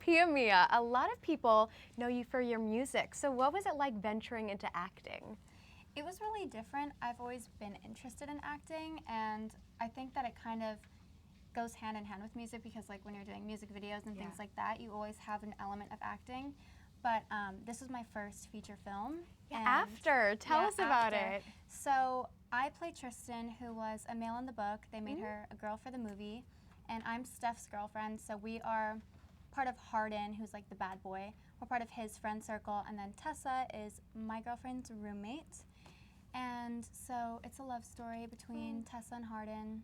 Pia Mia, a lot of people know you for your music. So what was it like venturing into acting? It was really different. I've always been interested in acting, and I think that it kind of goes hand in hand with music because like when you're doing music videos and things like that, you always have an element of acting. But this was my first feature film. Tell us about it. So I play Tristan, who was a male in the book. They made her a girl for the movie. And I'm Steph's girlfriend, so we are part of Hardin, who's like the bad boy. We're part of his friend circle, and then Tessa is my girlfriend's roommate. And so it's a love story between Tessa and Hardin.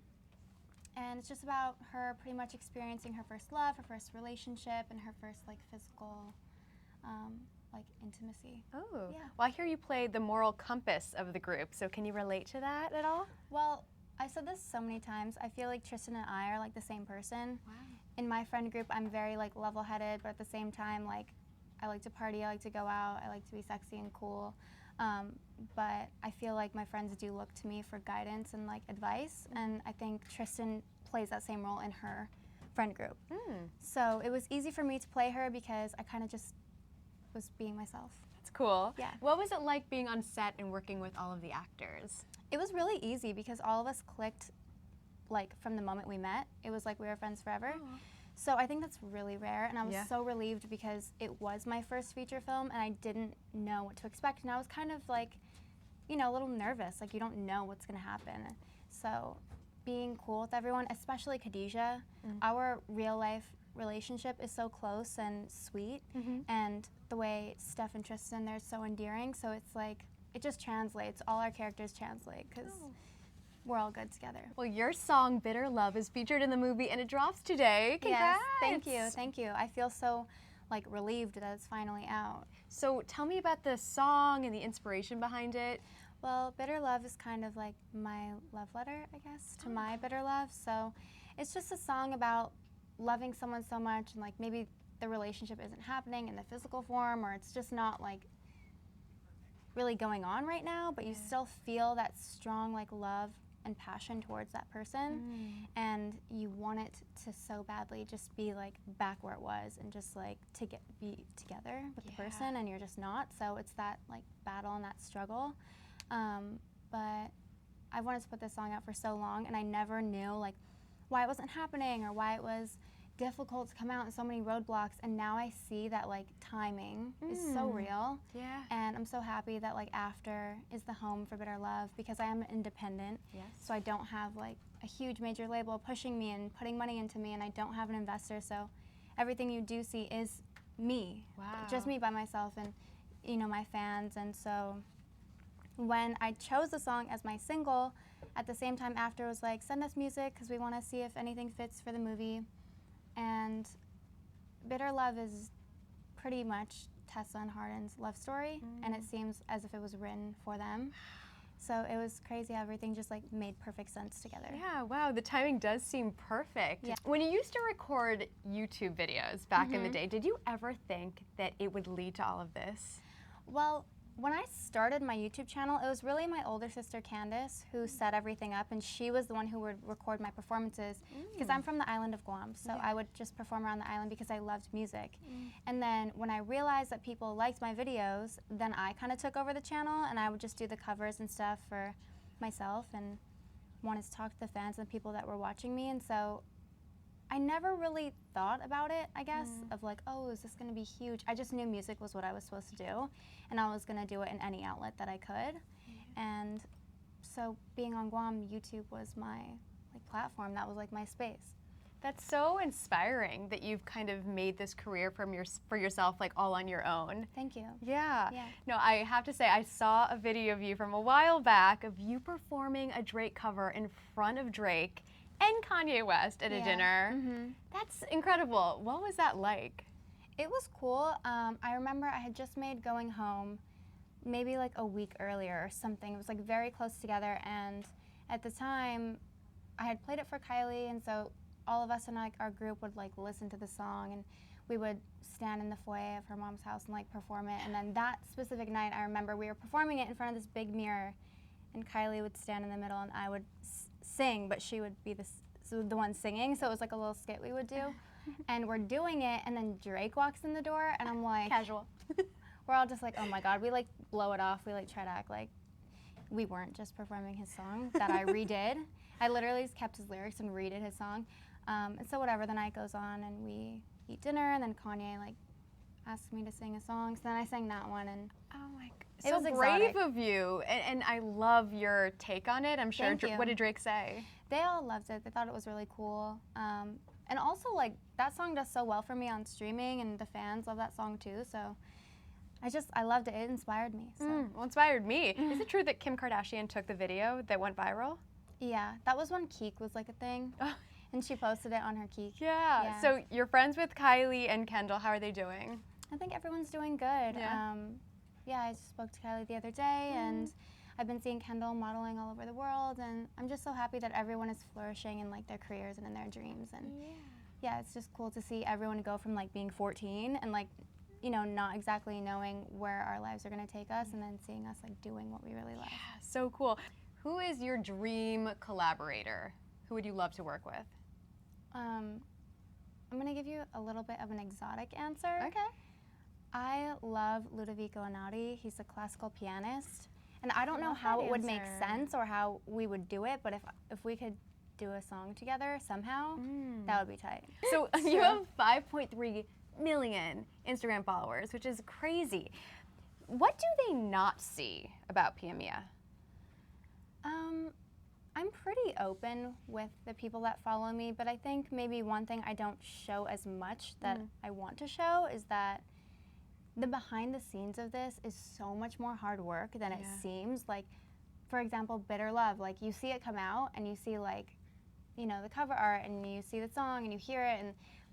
And it's just about her pretty much experiencing her first love, her first relationship, and her first like physical like intimacy. Oh, yeah. Well, I hear you play the moral compass of the group, so can you relate to that at all? Well, I've said this so many times. I feel like Tristan and I are like the same person. Wow. In my friend group, I'm very like level-headed, but at the same time, like I like to party, I like to go out, I like to be sexy and cool. But I feel like my friends do look to me for guidance and like advice, and I think Tristan plays that same role in her friend group. So it was easy for me to play her because I kind of just was being myself. That's cool. Yeah. What was it like being on set and working with all of the actors? It was really easy because all of us clicked like from the moment we met. It was like we were friends forever. Oh. So I think that's really rare, and I was so relieved because it was my first feature film and I didn't know what to expect, and I was kind of like, you know, a little nervous, like you don't know what's gonna happen. So being cool with everyone, especially Khadijah, our real life relationship is so close and sweet, and the way Steph and Tristan, they're so endearing, so it's like, it just translates, all our characters translate, because we're all good together. Well, your song, Bitter Love, is featured in the movie and it drops today. Congrats! Yes, thank you. I feel so like relieved that it's finally out. So tell me about the song and the inspiration behind it. Well, Bitter Love is kind of like my love letter, I guess, to my bitter love. So it's just a song about loving someone so much and like maybe the relationship isn't happening in the physical form, or it's just not like really going on right now, but you still feel that strong like love and passion towards that person, and you want it to so badly just be like back where it was and just like to be together with the person, and you're just not. So it's that like battle and that struggle. But I wanted to put this song out for so long, and I never knew like why it wasn't happening or why it was difficult to come out and so many roadblocks, and now I see that like timing is so real. And I'm so happy that like After is the home for Bitter Love because I am independent. So I don't have like a huge major label pushing me and putting money into me, and I don't have an investor, so everything you do see is me. Just me by myself and you know my fans. And so when I chose the song as my single, at the same time After was like, send us music because we want to see if anything fits for the movie. And Bitter Love is pretty much Tessa and Hardin's love story, and it seems as if it was written for them. So it was crazy how everything just like made perfect sense together. Yeah, wow, the timing does seem perfect. When you used to record YouTube videos back in the day, did you ever think that it would lead to all of this? Well, when I started my YouTube channel, it was really my older sister Candace who set everything up, and she was the one who would record my performances because I'm from the island of Guam, so I would just perform around the island because I loved music. And then when I realized that people liked my videos, then I kind of took over the channel, and I would just do the covers and stuff for myself and wanted to talk to the fans and the people that were watching me. And so I never really thought about it, I guess, of like, oh, is this gonna be huge? I just knew music was what I was supposed to do, and I was gonna do it in any outlet that I could. And so being on Guam, YouTube was my like platform. That was like my space. That's so inspiring that you've kind of made this career for yourself, like all on your own. Thank you. Yeah. No, I have to say, I saw a video of you from a while back of you performing a Drake cover in front of Drake and Kanye West at a dinner. That's incredible. What was that like? It was cool. I remember I had just made Going Home maybe like a week earlier or something. It was like very close together, and at the time I had played it for Kylie, and so all of us in like our group would like listen to the song, and we would stand in the foyer of her mom's house and like perform it. And then that specific night, I remember we were performing it in front of this big mirror, and Kylie would stand in the middle and I would sing, but she would be the one singing, so it was like a little skit we would do. and we're doing it, and then Drake walks in the door, and I'm like, Casual. we're all just like, oh my God, we like blow it off. We like try to act like we weren't just performing his song that I redid. I literally just kept his lyrics and redid his song. And so whatever, the night goes on and we eat dinner, and then Kanye like asked me to sing a song, so then I sang that one, and Oh my God. it So was brave exotic. of you, and I love your take on it. I'm sure. Thank you. What did Drake say? They all loved it. They thought it was really cool. And also, like, that song does so well for me on streaming, and the fans love that song too. So I loved it. It inspired me. So. Well, inspired me. Is it true that Kim Kardashian took the video that went viral? Yeah, that was when Keek was like a thing, and she posted it on her Keek. Yeah. So you're friends with Kylie and Kendall. How are they doing? I think everyone's doing good. Yeah. I just spoke to Kylie the other day, and I've been seeing Kendall modeling all over the world, and I'm just so happy that everyone is flourishing in like their careers and in their dreams. And yeah, it's just cool to see everyone go from like being 14 and like, you know, not exactly knowing where our lives are going to take us, and then seeing us like doing what we really love. Yeah, so cool. Who is your dream collaborator? Who would you love to work with? I'm going to give you a little bit of an exotic answer. Okay. I love Ludovico Einaudi. He's a classical pianist. And I don't know Love how that it would make answer. sense or how we would do it, but if we could do a song together somehow, that would be tight. So you have 5.3 million Instagram followers, which is crazy. What do they not see about Pia Mia? I'm pretty open with the people that follow me, but I think maybe one thing I don't show as much that I want to show is that the behind the scenes of this is so much more hard work than it seems. Like, for example, Bitter Love, like you see it come out and you see like, you know, the cover art and you see the song and you hear it,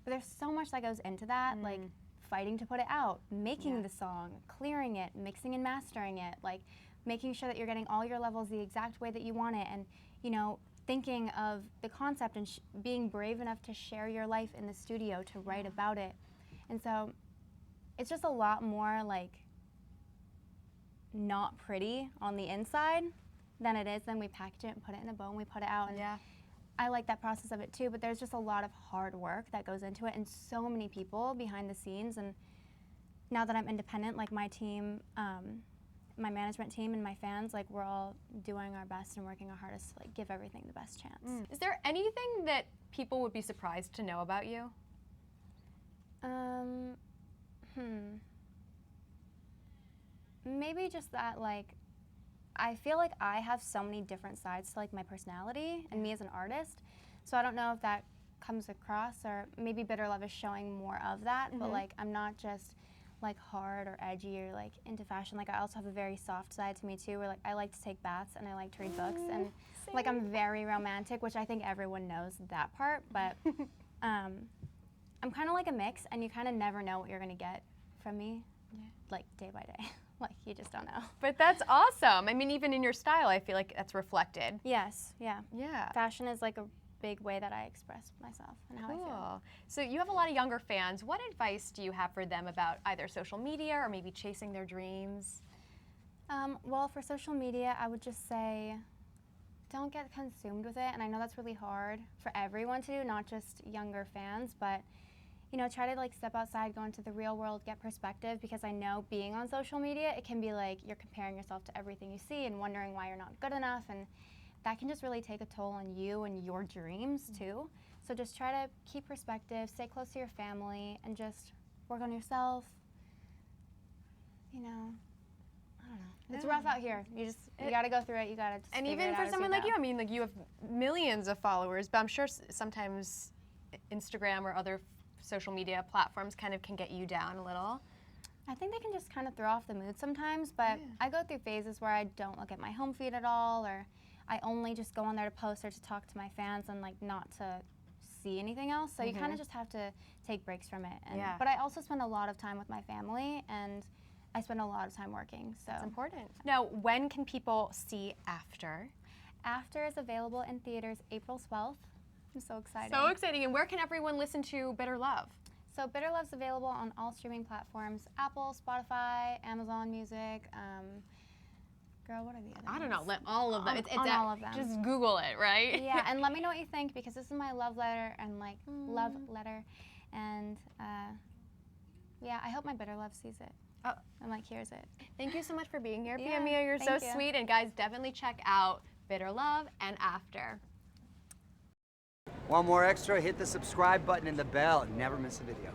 but there's so much that goes into that, like fighting to put it out, making the song, clearing it, mixing and mastering it, like making sure that you're getting all your levels the exact way that you want it, and, you know, thinking of the concept and being brave enough to share your life in the studio, to write about it. And so it's just a lot more like not pretty on the inside than it is. Then we package it and put it in a bow and we put it out. And I like that process of it too, but there's just a lot of hard work that goes into it, and so many people behind the scenes. And now that I'm independent, like my team, my management team and my fans, like we're all doing our best and working our hardest to like give everything the best chance. Is there anything that people would be surprised to know about you? Maybe just that, like, I feel like I have so many different sides to like my personality and me as an artist. So I don't know if that comes across, or maybe Bitter Love is showing more of that, but like I'm not just like hard or edgy or like into fashion. Like I also have a very soft side to me too, where like I like to take baths and I like to read books, and like I'm very romantic, which I think everyone knows that part, but I'm kind of like a mix, and you kind of never know what you're gonna get from me, like day by day. Like you just don't know. But that's awesome. I mean, even in your style, I feel like that's reflected. Yes, yeah. Yeah. Fashion is like a big way that I express myself and how I feel. So you have a lot of younger fans. What advice do you have for them about either social media or maybe chasing their dreams? Well, for social media, I would just say don't get consumed with it. And I know that's really hard for everyone to do, not just younger fans, but you know, try to like step outside, go into the real world, get perspective, because I know being on social media, it can be like you're comparing yourself to everything you see and wondering why you're not good enough, and that can just really take a toll on you and your dreams too. So just try to keep perspective, stay close to your family, and just work on yourself. You know, I don't know. It's rough out here. You gotta go through it. You gotta just And figure even it for out as someone you like go. you, I mean, like you have millions of followers, but I'm sure sometimes Instagram or other social media platforms kind of can get you down a little. I think they can just kind of throw off the mood sometimes, but I go through phases where I don't look at my home feed at all, or I only just go on there to post or to talk to my fans and like not to see anything else. So you kind of just have to take breaks from it. And, but I also spend a lot of time with my family, and I spend a lot of time working. So That's important. Now, when can people see After? After is available in theaters April 12th. I'm so excited. So exciting. And where can everyone listen to Bitter Love? So Bitter Love's available on all streaming platforms: Apple, Spotify, Amazon Music. Girl, what are the other I don't ones? know. Let all of them. It's all of them. Just Google it, right? Yeah, and let me know what you think, because this is my love letter and like love letter And yeah, I hope my bitter love sees it. Oh. And like hears it. Thank you so much for being here, Yeah, Pia Mia. You're so thank you. sweet. And guys, definitely check out Bitter Love and After. Want more extra? Hit the subscribe button and the bell and never miss a video.